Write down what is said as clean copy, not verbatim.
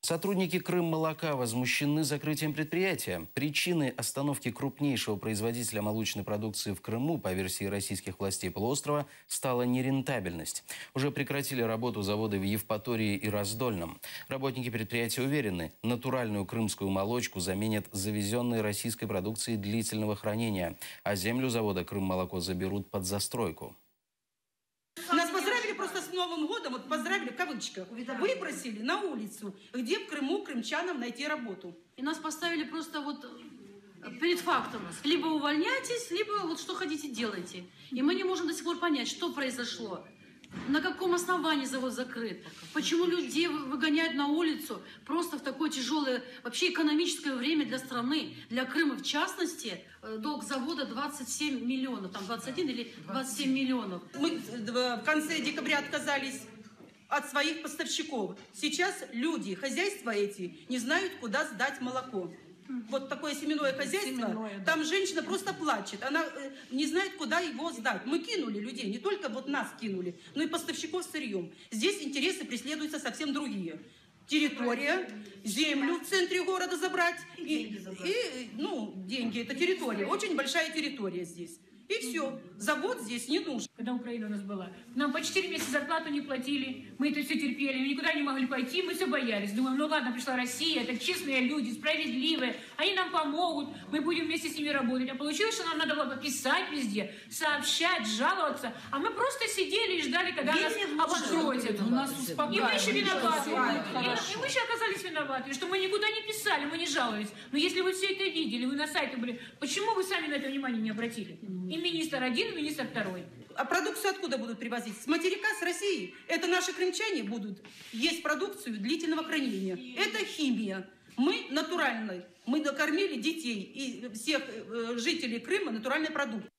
Сотрудники Крыммолока возмущены закрытием предприятия. Причиной остановки крупнейшего производителя молочной продукции в Крыму, по версии российских властей полуострова, стала нерентабельность. Уже прекратили работу заводы в Евпатории и Раздольном. Работники предприятия уверены, натуральную крымскую молочку заменят завезенной российской продукцией длительного хранения, а землю завода Крыммолоко заберут под застройку. Нас поздравили просто с Новым годом, вот поздравили в кавычках, выбросили на улицу, где в Крыму крымчанам найти работу. И нас поставили просто вот перед фактом. Либо увольняйтесь, либо вот что хотите делайте. И мы не можем до сих пор понять, что произошло. На каком основании завод закрыт? Почему людей выгоняют на улицу просто в такое тяжелое, вообще экономическое время для страны, для Крыма в частности? Долг завода 27 миллионов, там 21 или 27 миллионов. Мы в конце декабря отказались от своих поставщиков. Сейчас люди, хозяйства эти, не знают, куда сдать молоко. Вот такое семенное хозяйство, там женщина просто плачет, она не знает, куда его сдать. Мы кинули людей, не только вот нас кинули, но и поставщиков сырьем. Здесь интересы преследуются совсем другие. Территория, землю в центре города забрать, деньги, это территория, очень большая территория здесь. И все, завод здесь не нужен. Когда Украина у нас была, нам по 4 месяца зарплату не платили, мы это все терпели, мы никуда не могли пойти, мы все боялись. Думаем, ну ладно, пришла Россия, это честные люди, справедливые, они нам помогут, мы будем вместе с ними работать. А получилось, что нам надо было писать везде, сообщать, жаловаться, а мы просто сидели и ждали, когда нас обанкротят. И мы еще виноваты. И мы еще оказались виноваты, что мы никуда не писали, мы не жаловались. Но если вы все это видели, вы на сайте были, почему вы сами на это внимание не обратили? И министр один, и министр второй. А продукцию откуда будут привозить? С материка, с России. Это наши крымчане будут есть продукцию длительного хранения. Это химия. Мы натуральные. Мы накормили детей и всех жителей Крыма натуральной продукцией.